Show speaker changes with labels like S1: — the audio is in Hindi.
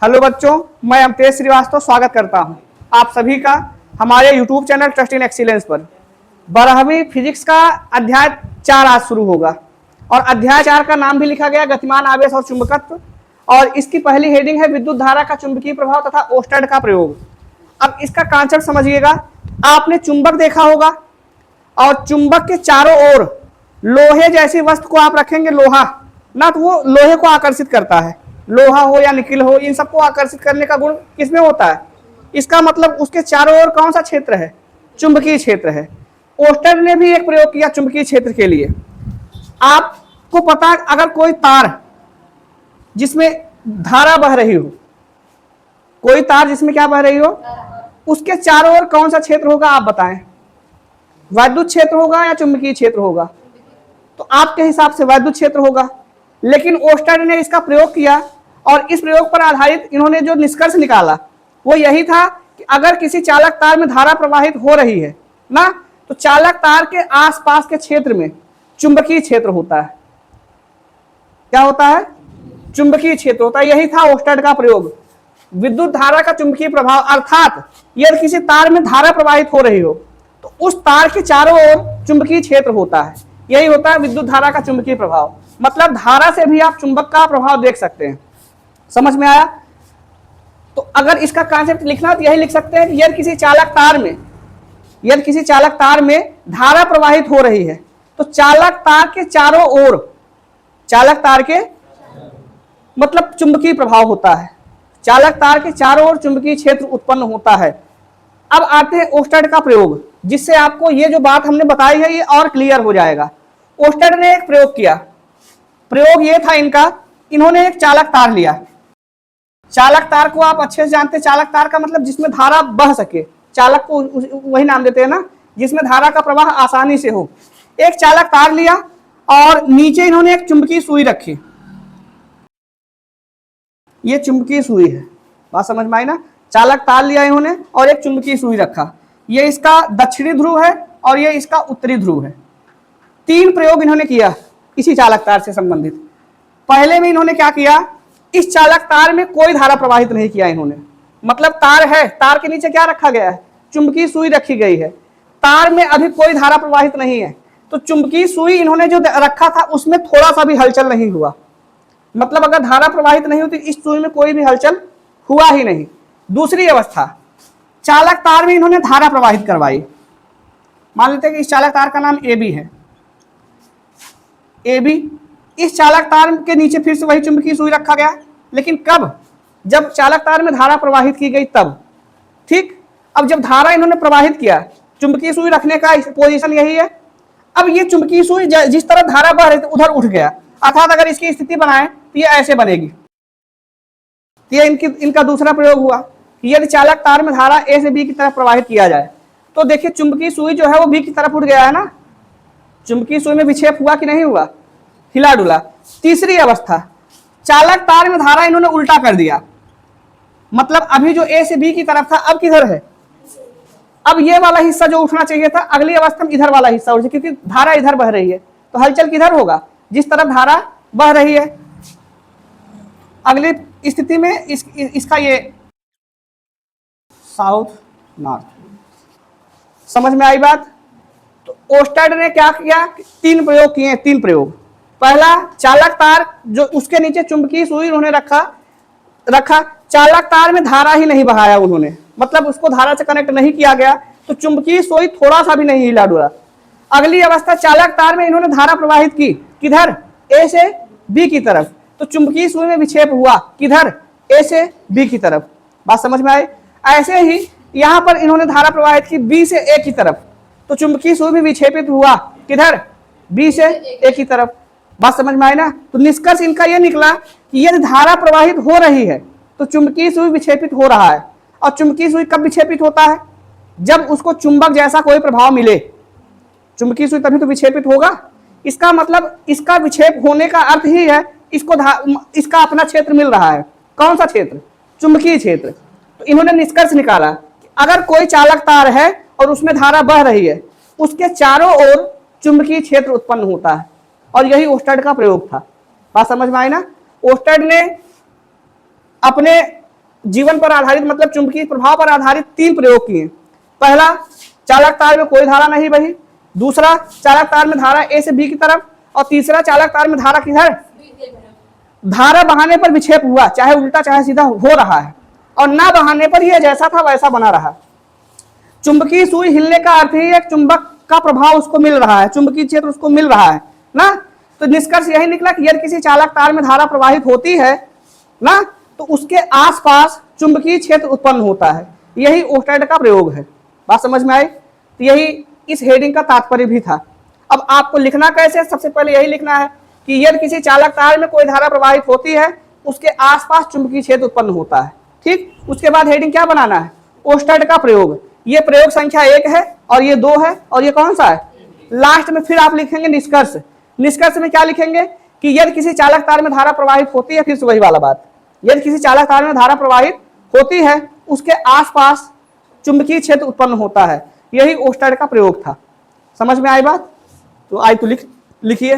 S1: हेलो बच्चों, मैं अमतेश श्रीवास्तव स्वागत करता हूं आप सभी का हमारे YouTube channel trust in excellence पर। 12वीं फिजिक्स का अध्याय 4 आज शुरू होगा और अध्याय 4 का नाम भी लिखा गया गतिमान आवेश और चुंबकत्व, और इसकी पहली हेडिंग है विद्युत धारा का चुंबकीय प्रभाव तथा ओस्टर्ड का प्रयोग। अब इसका कॉन्सेप्ट समझिएगा। आपने चुंबक देखा होगा और चुंबक के चारों ओर लोहे जैसी वस्तु को आप रखेंगे, लोहा ना, तो वो लोहे को आकर्षित करता है। लोहा हो या निकिल हो, इन सबको आकर्षित करने का गुण किसमें होता है? इसका मतलब उसके चारों ओर कौन सा क्षेत्र है? चुंबकीय क्षेत्र है। ओस्टर्ड ने भी एक प्रयोग किया चुंबकीय क्षेत्र के लिए। आपको पता, अगर कोई तार जिसमें धारा बह रही हो, कोई तार जिसमें क्या बह रही हो, उसके चारों ओर कौन सा क्षेत्र होगा? आप बताएं। वैद्युत क्षेत्र होगा या चुंबकीय क्षेत्र होगा? तो आपके हिसाब से वैद्युत क्षेत्र होगा। लेकिन ओस्टर्ड ने इसका प्रयोग किया और इस प्रयोग पर आधारित इन्होंने जो निष्कर्ष निकाला वो यही था कि अगर किसी चालक तार में धारा प्रवाहित हो रही है ना, तो चालक तार के आसपास के क्षेत्र में चुंबकीय क्षेत्र होता है। क्या होता है? चुंबकीय क्षेत्र होता है। यही था ओस्टर्ड का प्रयोग, विद्युत धारा का चुंबकीय प्रभाव। अर्थात यदि किसी तार में धारा प्रवाहित हो रही हो तो उस तार के चारों ओर चुंबकीय क्षेत्र होता है। यही होता है विद्युत धारा का चुंबकीय प्रभाव। मतलब धारा से भी आप चुंबक का प्रभाव देख सकते हैं। समझ में आया? तो अगर इसका कॉन्सेप्ट लिखना तो यही लिख सकते हैं कि यदि किसी चालक तार में धारा प्रवाहित हो रही है तो चालक तार के चारों ओर, चालक तार के मतलब चुंबकीय प्रभाव होता है। चालक तार के चारों ओर चुंबकीय क्षेत्र उत्पन्न होता है। अब आते हैं ओस्टर्ड का प्रयोग, जिससे आपको ये जो बात हमने बताई है ये और क्लियर हो जाएगा। ओस्टर्ड ने एक प्रयोग किया। प्रयोग ये था इनका, इन्होंने एक चालक तार लिया। चालक तार को आप अच्छे से जानते हैं। चालक तार का मतलब जिसमें धारा बह सके, चालक को वही नाम देते हैं ना, जिसमें धारा का प्रवाह आसानी से हो। एक चालक तार लिया और नीचे इन्होंने एक चुंबकीय सुई रखी। ये चुंबकीय सुई है, बात समझ में आई ना? चालक तार लिया इन्होंने और एक चुंबकीय सुई रखा। ये इसका दक्षिणी ध्रुव है और ये इसका उत्तरी ध्रुव है। 3 प्रयोग इन्होंने किया इसी चालक तार से संबंधित। पहले में इन्होंने क्या किया, इस चालक तार में कोई धारा प्रवाहित नहीं किया इन्होंने। मतलब तार है, तार के नीचे क्या रखा गया है? चुंबकीय सुई रखी गई है। तार में अभी कोई धारा प्रवाहित नहीं है, तो चुंबकीय सुई इन्होंने जो रखा था उसमें थोड़ा सा भी हलचल नहीं हुआ। मतलब अगर धारा प्रवाहित नहीं होती, इस सुई में कोई भी हलचल हुआ ही नहीं। दूसरी अवस्था, चालक तार में इन्होंने धारा प्रवाहित करवाई। मान लेते हैं कि इस चालक तार का नाम AB है। AB, इस चालक तार के नीचे फिर से वही चुंबकीय सुई रखा गया, लेकिन कब? जब चालक तार में धारा प्रवाहित की गई तब। ठीक। अब जब धारा इन्होंने प्रवाहित किया, चुंबकीय सुई रखने का पोजीशन यही है। अब ये चुंबकीय सुई जिस तरह धारा बह रही थी उधर उठ गया। अर्थात अगर इसकी स्थिति बनाए तो ये ऐसे बनेगी। ये इनका दूसरा प्रयोग हुआ कि यदि चालक तार में धारा A से B की तरफ प्रवाहित किया जाए तो देखिए चुंबकीय सुई जो है वो B की तरफ उठ गया है ना। चुंबकीय सुई में विक्षेप हुआ कि नहीं हुआ? हिला डुला। तीसरी अवस्था, चालक तार में धारा इन्होंने उल्टा कर दिया। मतलब अभी जो A से B की तरफ था अब किधर है? अब ये वाला हिस्सा जो उठना चाहिए था, अगली अवस्था में इधर वाला हिस्सा उठ, क्योंकि धारा इधर बह रही है तो हलचल किधर होगा? जिस तरफ धारा बह रही है। अगली स्थिति में इसका ये साउथ नॉर्थ। समझ में आई बात? तो ओस्टर्ड ने क्या किया? 3 प्रयोग किए। 3 प्रयोग। पहला, चालक तार जो उसके नीचे चुंबकीय सुई उन्होंने रखा। चालक तार में धारा ही नहीं बहाया उन्होंने, मतलब उसको धारा से कनेक्ट नहीं किया गया, तो चुंबकीय सुई थोड़ा सा भी नहीं हिला डुला। अगली अवस्था, चालक तार में इन्होंने धारा प्रवाहित की, किधर? A से B की तरफ, तो चुंबकीय सुई में विक्षेप हुआ, किधर? A से B की तरफ। बात समझ में आई? ऐसे ही यहां पर इन्होंने धारा प्रवाहित की B से A की तरफ, तो चुंबकीय सुई भी विक्षेपित हुआ, किधर? B से A की तरफ। बात समझ में आई ना? तो निष्कर्ष इनका यह निकला कि यदि धारा प्रवाहित हो रही है तो चुंबकीय सुई विक्षेपित हो रहा है। और चुंबकीय सुई कब विक्षेपित होता है? जब उसको चुंबक जैसा कोई प्रभाव मिले। चुंबकीय सुई तभी तो विक्षेपित होगा। इसका मतलब इसका विक्षेप होने का अर्थ ही है इसका अपना क्षेत्र मिल रहा है। कौन सा क्षेत्र? चुंबकीय क्षेत्र। तो इन्होंने निष्कर्ष निकाला कि अगर कोई चालक तार है और उसमें धारा बह रही है, उसके चारों ओर चुंबकीय क्षेत्र उत्पन्न होता है, और यही ओस्टर्ड का प्रयोग था। बात समझ में आई ना? ओस्टर्ड ने अपने जीवन पर आधारित मतलब चुंबकीय प्रभाव पर आधारित 3 प्रयोग किए। पहला, चालक तार में कोई धारा नहीं बही। दूसरा, चालक तार में धारा ए से बी की तरफ। और तीसरा, चालक तार में धारा किधर, धारा बहाने पर विक्षेप हुआ, चाहे उल्टा चाहे सीधा हो रहा है, और ना बहाने पर यह जैसा था वैसा बना रहा। चुंबकीय सुई हिलने का अर्थ ही एक चुंबक का प्रभाव उसको मिल रहा है, चुंबकीय क्षेत्र उसको मिल रहा है ना। तो निष्कर्ष यही निकला कि यदि किसी चालक तार में धारा प्रवाहित होती है ना, तो उसके आसपास चुंबकीय क्षेत्र उत्पन्न होता है। यही ओस्टेड का प्रयोग है। बात समझ में आई? तो यही इस हेडिंग का तात्पर्य भी था। अब आपको लिखना कैसे? सबसे पहले यही लिखना है कि यदि किसी चालक तार में कोई धारा प्रवाहित होती है, उसके आसपास चुंबकीय क्षेत्र उत्पन्न होता है। ठीक, उसके बाद हेडिंग क्या बनाना है? ओस्टेड का प्रयोग। ये प्रयोग संख्या 1 है और ये 2 है और ये कौन सा है? लास्ट में फिर आप लिखेंगे निष्कर्ष। निष्कर्ष में क्या लिखेंगे कि यदि किसी चालक तार में धारा प्रवाहित होती है, फिर से वही वाला बात, यदि किसी चालक तार में धारा प्रवाहित होती है, उसके आसपास चुंबकीय क्षेत्र उत्पन्न होता है। यही ओस्टेड का प्रयोग था। समझ में आई बात? तो आई तो लिखिए।